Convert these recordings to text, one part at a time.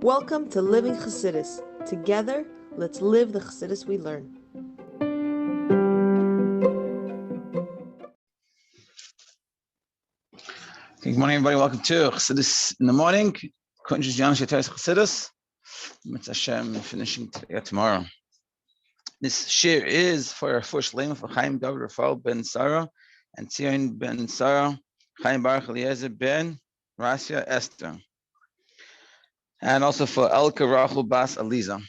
Welcome to Living Chassidus. Together, let's live the Chassidus we learn. Good morning, everybody. Welcome to Chassidus in the morning. Toras Chassidus. Mitzvah Hashem finishing today or tomorrow. This shir is for shleimah for Chaim, Refael Ben Sarah, and Bentzion Ben Sarah, Chaim, Baruch, Eliezer Ben Raisa, Esther, and also for Rachel Bas Eliezer.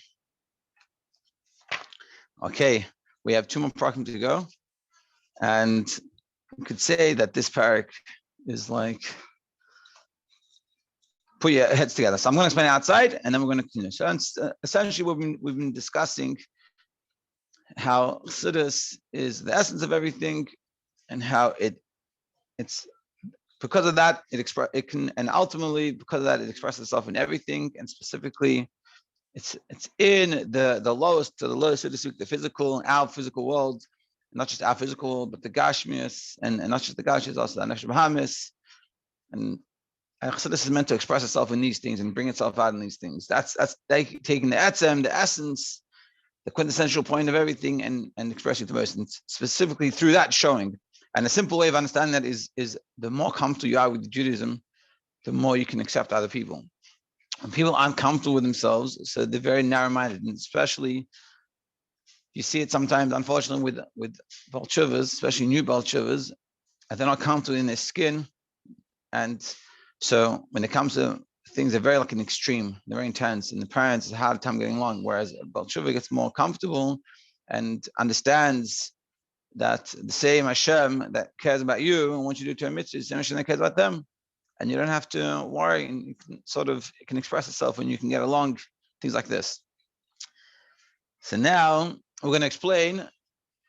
Okay, we have two more parak to go, and you could say that this parak is like put your heads together. So I'm going to explain outside, and then we're going to continue. So essentially, we've been discussing how Chassidus is the essence of everything, and how it's because of that it can, and ultimately because of that it expresses itself in everything, and specifically it's in the lowest to the lowest, so to speak, the physical, our physical world, not just our physical world, but the Gashmius, and not just the Gashmius, also the Nefesh Bahamis, and Chassidus is meant to express itself in these things and bring itself out in these things. That's taking the etzem, the essence, the quintessential point of everything, and expressing it the most, and specifically through that showing. And a simple way of understanding that is the more comfortable you are with Judaism, the more you can accept other people. When people aren't comfortable with themselves, so they're very narrow-minded, and especially you see it sometimes, unfortunately, with Baal Teshuvos, especially new Baal Teshuvos, and they're not comfortable in their skin. And so when it comes to things, they're very like an extreme, they're very intense, and the parents have a hard time getting along, whereas Baal Teshuvah gets more comfortable and understands that the same Hashem that cares about you and wants you to do to a mitzvah is the same Hashem that cares about them. And you don't have to worry, and you can it can express itself when you can get along, things like this. So now we're going to explain.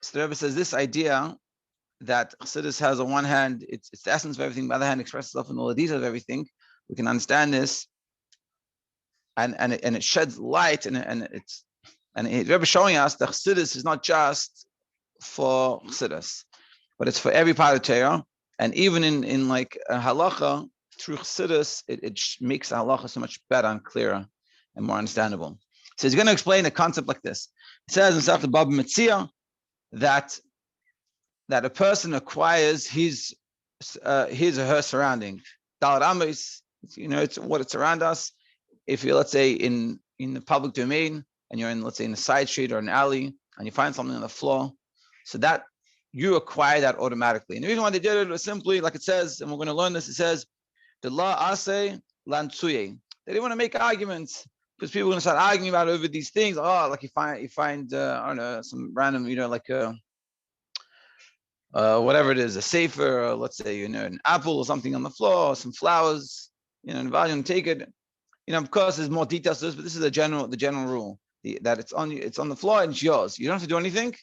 So the Rebbe says this idea that Chassidus has on one hand, it's the essence of everything, on the other hand, expresses itself in all the details of everything. We can understand this, and it sheds light, and the Rebbe is showing us that Chassidus is not just for Chassidus, but it's for every part of Torah, and even in like a Halacha, through Chassidus, it makes the Halacha so much better and clearer and more understandable. So he's going to explain a concept like this. It says in Sach Baba Metzia that a person acquires his or her surrounding. Dalad Amos, it's what it's around us. If you're, let's say, in the public domain, and you're in, let's say, in a side street or an alley, and you find something on the floor, so that you acquire that automatically. And the reason why they did it was simply, like it says, and we're going to learn this, it says, the la ase lantsuye. They didn't want to make arguments, because people are going to start arguing about over these things. Oh, like you find I don't know, some random, like whatever it is, a safer, or let's say, an apple or something on the floor, or some flowers, in volume, take it. Of course, there's more details to this, but this is the general rule, that it's on the floor and it's yours. You don't have to do anything.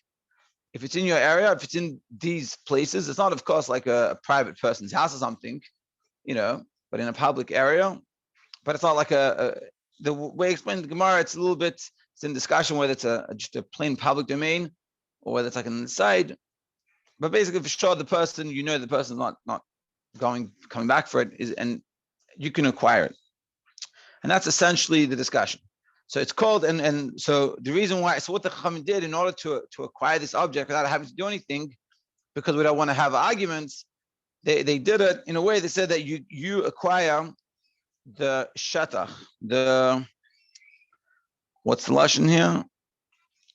If it's in your area, if it's in these places, it's not, of course, like a private person's house or something, but in a public area. But it's not like the way I explained the Gemara, it's in discussion whether it's just a plain public domain or whether it's like an inside. But basically, for sure, the person, the person's not coming back for it, and you can acquire it. And that's essentially the discussion. So it's called, and so the reason why, so what the Chaim did in order to acquire this object without having to do anything, because we don't want to have arguments, they did it in a way. They said that you acquire the shatach, what's the lashon here?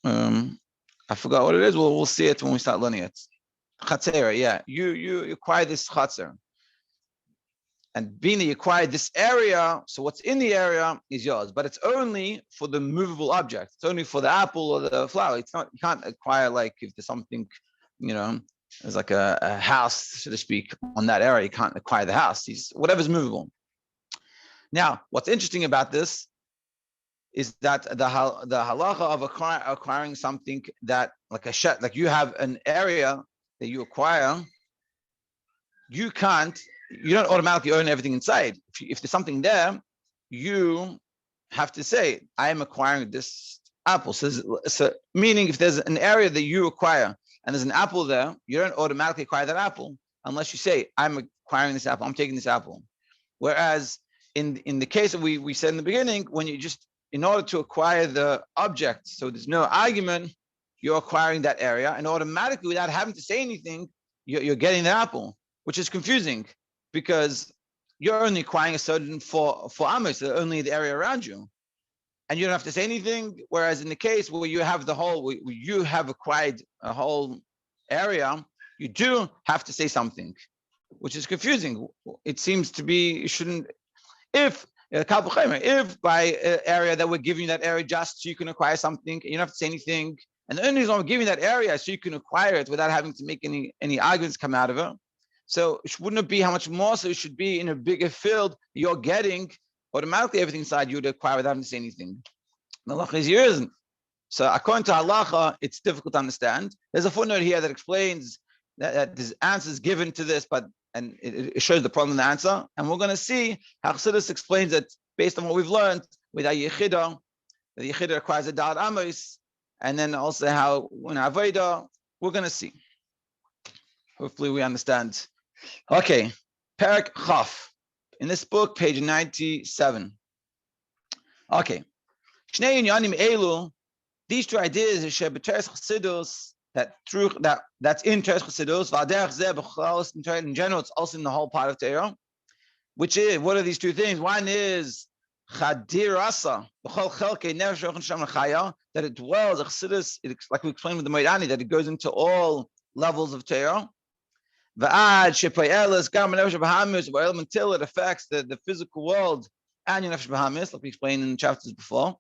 I forgot what it is. We'll see it when we start learning it. Chatzera, yeah. You acquire this chatzer. And being that you acquired this area, so what's in the area is yours, but it's only for the movable object. It's only for the apple or the flower. It's not, you can't acquire, like, if there's something, there's like a house, so to speak, on that area, you can't acquire the house. Whatever's movable. Now, what's interesting about this is that the halacha of acquiring something that, like a shel, like you have an area that you acquire, you don't automatically own everything inside. If there's something there, you have to say, I am acquiring this apple. So meaning if there's an area that you acquire and there's an apple there, you don't automatically acquire that apple unless you say, I'm acquiring this apple, I'm taking this apple. Whereas in the case that we said in the beginning, when you just, in order to acquire the object, so there's no argument, you're acquiring that area, and automatically, without having to say anything, you're getting the apple, which is confusing because you're only acquiring a certain for amos, only the area around you, and you don't have to say anything. Whereas in the case where you have you have acquired a whole area, you do have to say something, which is confusing. It seems to be you shouldn't. If by area that we're giving you that area just so you can acquire something, you don't have to say anything, and the only reason we're giving that area so you can acquire it without having to make any arguments come out of it. So wouldn't it be how much more so it should be in a bigger field you're getting automatically everything inside you would acquire without having to say anything? The halacha is here isn't. So according to halacha, it's difficult to understand. There's a footnote here that explains that there's answers given to this, and it shows the problem in the answer. And we're going to see how Chassidus explains it based on what we've learned with a Yechida. The Yechida requires a Da'at Amos, and then also how when Avodah, we're going to see. Hopefully we understand. Okay, Perek Chaf. In this book, page 97. Okay. Shnei Inyanim Elu, these two ideas is Toras Chassidus, that's in Toras Chassidus, in general, it's also in the whole part of Torah, which is, what are these two things? One is Chadirasa, that it dwells, Chassidus, like we explained with the Moedani, that it goes into all levels of Torah. Until it affects the physical world and your nefesh b'hamis, like we explained in chapters before.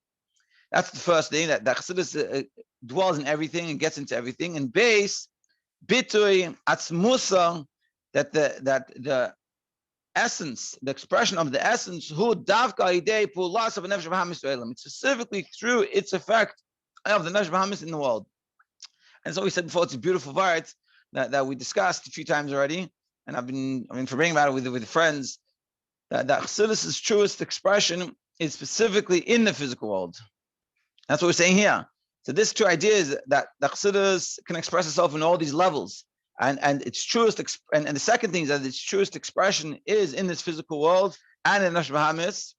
That's the first thing, that Chassidus dwells in everything and gets into everything. And base, bitui atzmusa, that the essence, the expression of the essence, who davka idei pulas of a nefesh b'hamis ve'elam. It's specifically through its effect of the nefesh b'hamis in the world. And so we said before, it's a beautiful word that we discussed a few times already, and I've been forgetting about it with friends. That Chassidus' truest expression is specifically in the physical world. That's what we're saying here. So this two ideas that Chassidus can express itself in all these levels, and its truest and the second thing is that its truest expression is in this physical world and in Nefesh B'hamis.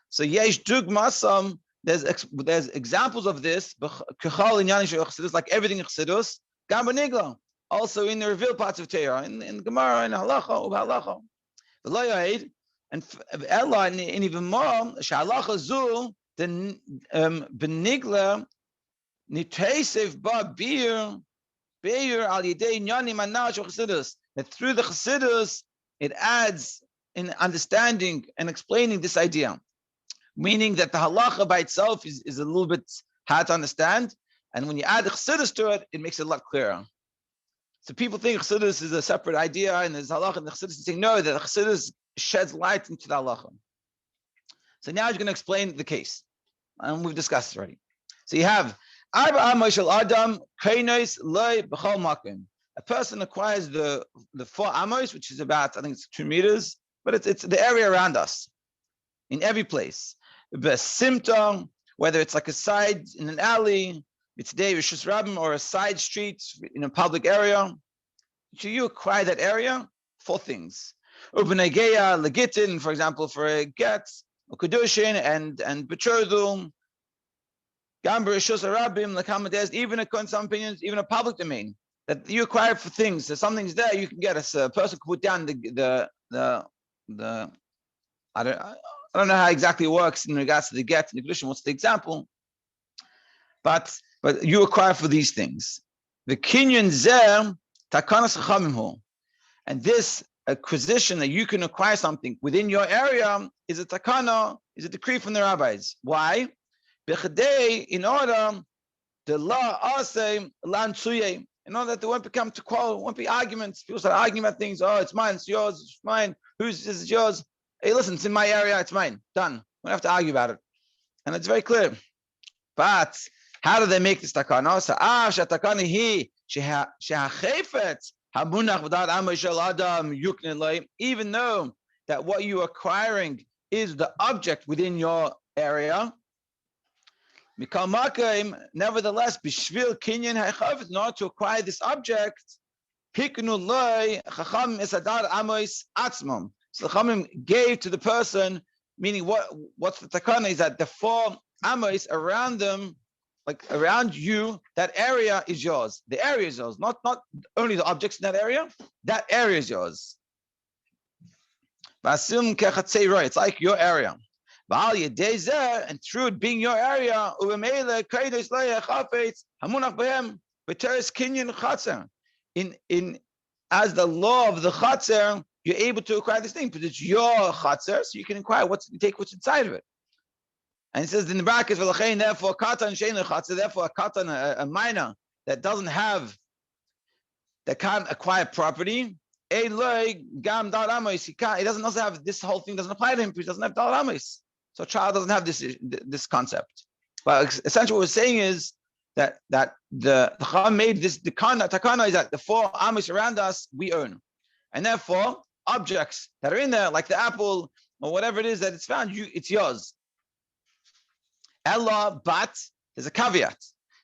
So yesh dugmasam, there's examples of this, like everything in Chassidus, gam b'nigla, also in the revealed parts of Torah, in Gemara, in Halacha, Ub'Halacha. And Ella, and even more, Halacha zu, the benigla niteisev ba beir al yedei Inyanim Manash Chassidus, that through the Chassidus it adds in understanding and explaining this idea, meaning that the halacha by itself is a little bit hard to understand, and when you add the Chassidus to it, it makes it a lot clearer. So people think Chassidus is a separate idea, and there's halacha, and the Chassidus is saying no, that the Chassidus sheds light into the halacha. So now he's going to explain the case, and we've discussed it already. So you have a person acquires the 4 amos, which is about, I think it's 2 meters, but it's the area around us, in every place. Besimta, whether it's like a side in an alley, it's day Rishus Rabbim, or a side street in a public area. So you acquire that area, 4 things. Ubenegeya legitin, for example, for a get, or kedushin, and betrothal. Gamber Rishus Rabbim, lekamadez, even in some opinions, even a public domain that you acquire for things. So something's there, you can get a person could put down the I don't know how exactly it works in regards to the get and the kedushin. What's the example? But you acquire for these things. The kinyan zeh takanas chachamim, and this acquisition that you can acquire something within your area is a takana, is a decree from the rabbis. Why? B'chadei, in order the law asay lan tsuye, in order that there won't become to quarrel, won't be arguments. People start arguing about things. Oh, it's mine, it's yours, it's mine. Whose this is yours? Hey, listen, it's in my area, it's mine. Done. We don't have to argue about it, and it's very clear. But how do they make this takana? So shatakana hi shehachefet hamunach v'dat amay shel adam yukne loy. Even though that what you are acquiring is the object within your area, mikal makaim, nevertheless, b'shvil kinyan ha'chavet, in order to acquire this object, hiknu loy chacham esadar amois atzmam. So the Chaim gave to the person Meaning, what's the takana is that the 4 amos around them, like around you, that area is yours. The area is yours, not only the objects in that area. That area is yours. It's like your area. And through it being your area, in as the law of the chatzer, you're able to acquire this thing because it's your chatzer, so you can acquire take what's inside of it. And it says in the brackets, therefore katan shein chatzer, therefore a katan, a minor that can't acquire property. He doesn't also have this whole thing doesn't apply to him because he doesn't have dal amos. So a child doesn't have this concept. But essentially what we're saying is that the Chaim made this takana is that the 4 amos around us we own. And therefore objects that are in there, like the apple or whatever it is that it's found, it's yours. Ella, but there's a caveat.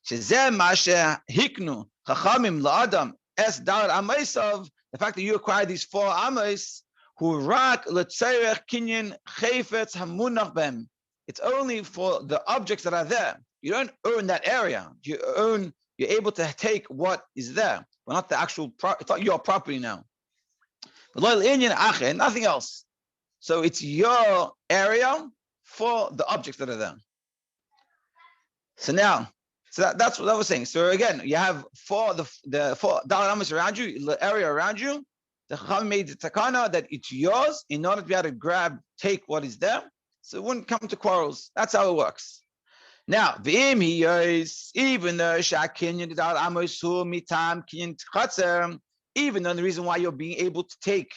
Shezeh mashe hiknu chachamim la'adam es dar amasav. The fact that you acquire these 4 amos, who rak letzerech kinyan chayfetz hamunach bem. It's only for the objects that are there. You don't own that area. You're able to take what is there, but not the actual. It's not your property now. Nothing else. So it's your area for the objects that are there. So that's what I was saying. So again, you have the 4 amos around you, the area around you. The Chacham made the takana that it's yours in order to be able to take what is there. So it wouldn't come to quarrels. That's how it works. Now, even though even though the reason why you're being able to take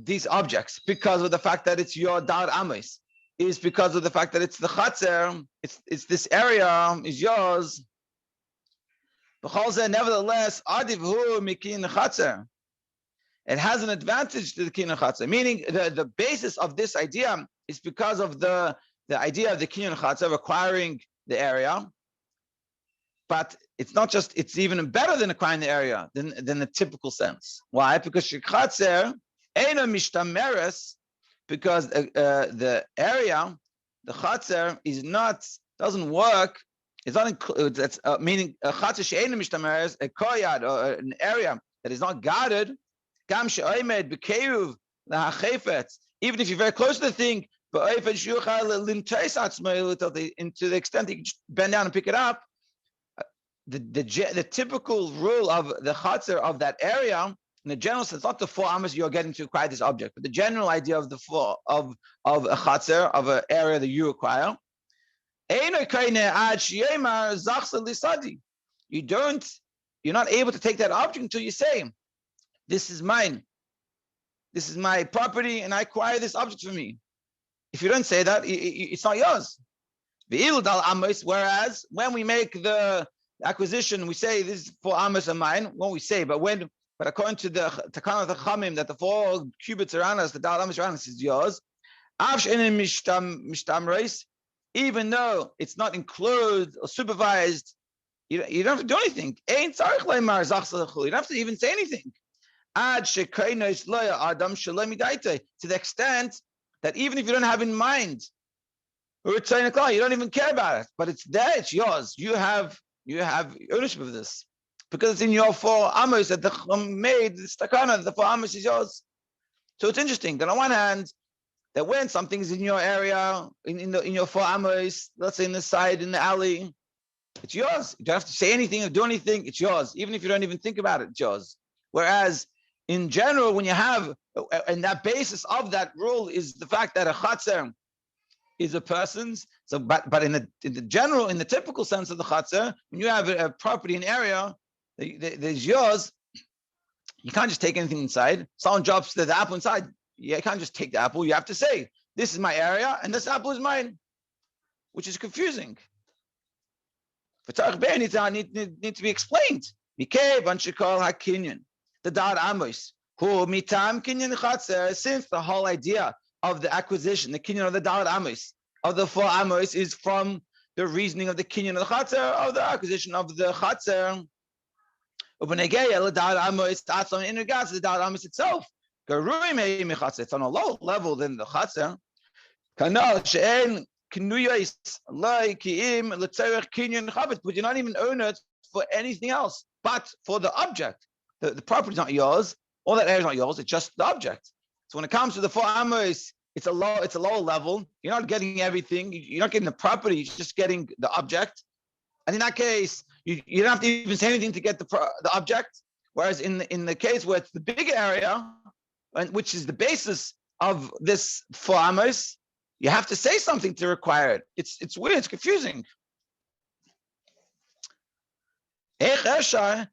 these objects because of the fact that it's your dar amos is because of the fact that it's the chatzer, it's this area is yours. Nevertheless, it has an advantage to the kinyan chatzer, meaning the basis of this idea is because of the idea of the kinyan chatzer acquiring the area. But it's not just, it's even better than acquiring the area than the typical sense. Why? Because chatzer ain't a mishtameres, because the area, the chatzer doesn't work. It's not included. That's meaning a chatzer she'ein mishtameres, a koyad, or an area that is not guarded. Gam she'omed b'keiruv lahachefetz. Even if you're very close to the thing, but to the extent that you can just bend down and pick it up, the typical rule of the chatzer of that area, in the general sense, not the 4 amos you're getting to acquire this object, but the general idea of the 4 of a chatzer, of an area that you acquire. You're not able to take that object until you say, this is mine. This is my property, and I acquire this object for me. If you don't say that, it's not yours. Whereas when we make the acquisition, we say this is 4 amos of mine. When we say, but according to the takana of the Chaim, that the 4 cubits around us, the dal amos around us, is yours. Even though it's not enclosed or supervised, you don't have to do anything. You don't have to even say anything. To the extent that even if you don't have in mind, you don't even care about it, but it's there, it's yours. You have ownership of this because it's in your 4 amos that the Chacham made this takana. The 4 amos is yours. So it's interesting that on one hand, that when something is in your area, in your 4 amos, let's say in the side, in the alley, it's yours. You don't have to say anything or do anything. It's yours, even if you don't even think about it. It's yours. Whereas in general, when you have, and that basis of that rule is the fact that a chatzer is a person's. So, but in the typical sense of the chatzer, when you have a property, an area that is yours, you can't just take anything inside. Someone drops the apple inside. You can't just take the apple. You have to say, this is my area, and this apple is mine, which is confusing. For Tarech Be'er need to be explained. The dar amos, who mitam kinyan chatzer, since the whole idea of the acquisition, the kinyan of the dar amos, of the 4 amos, is from the reasoning of the kinyan of the chatzer, of the acquisition of the chatzer. In regards to the dar amos itself, it's on a lower level than the chatzer. Kanal she'en kinuyos lai kiim letzerech kinyan chavet, but you're not even own it for anything else, but for the object. The property is not yours. All that area is not yours. It's just the object. So when it comes to the 4 amos, it's a lower level. You're not getting everything. You're not getting the property. You're just getting the object. And in that case, you don't have to even say anything to get the object. Whereas in the case where it's the bigger area, and which is the basis of this 4 amos, you have to say something to require it. It's weird. It's confusing. So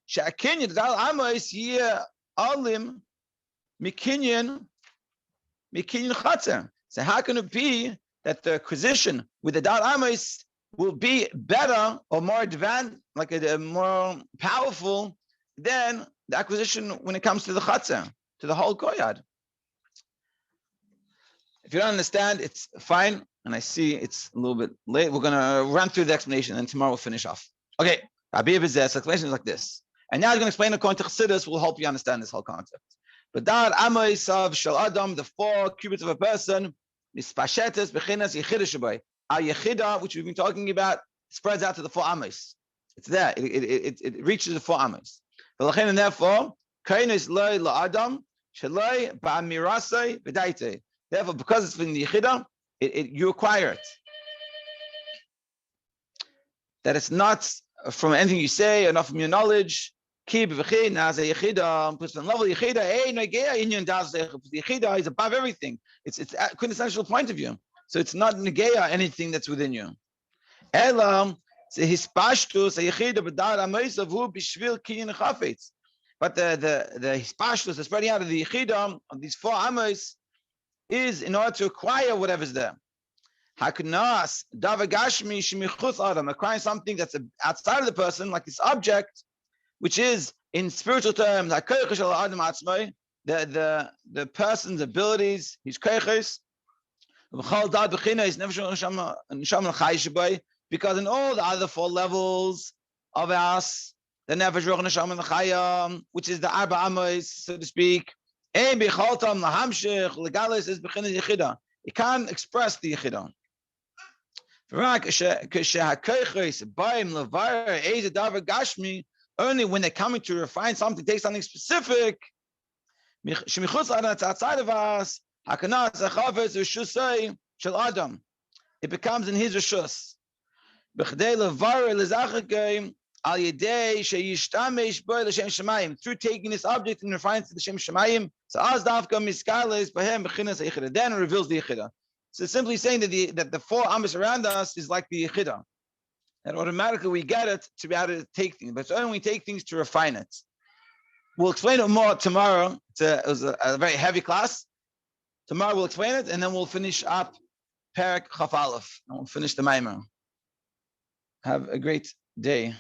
how can it be that the acquisition with the dal amos will be better or more advanced, like a more powerful than the acquisition when it comes to the chatzah, to the whole koyad? If you don't understand, it's fine. And I see it's a little bit late. We're going to run through the explanation and tomorrow we'll finish off. Okay. Rabbi Weiss' explanation is like this. And now I'm going to explain according to Chassidus will help you understand this whole concept. But dar amos of shel adam, the 4 cubits of a person, mispashetes bechinas yechida shabai. Our yechida, which we've been talking about, spreads out to the 4 amos. It's there. It reaches the 4 amos. And therefore, kainis loy la adam shaloi ba'amirasei v'daite. Therefore, because it's from the yechida, you acquire it. That it's not from anything you say or not from your knowledge. The yechida is above everything. It's a quintessential point of view. So it's not negeya anything that's within you. But the hispashtus, the spreading out of the yechida of these 4 amos, is in order to acquire whatever's there. Acquiring something that's outside of the person, like this object, which is in spiritual terms, the person's abilities, his koiches, because in all the other 4 levels of us, the nefesh, ruach, neshama, and the chayim, which is the arba amos, so to speak, it can't express the yechida. Only when they're coming to refine something, take something specific, outside of us, it becomes in his reshus. Through taking this object and refining it to the Shem Shemayim, then it reveals the yechida. So simply saying that the 4 amos around us is like the yechida. And automatically we get it to be able to take things. But it's only when we take things to refine it. We'll explain it more tomorrow. It was a very heavy class. Tomorrow we'll explain it, and then we'll finish up Perek Chaf Aleph, and we'll finish the Maimer. Have a great day.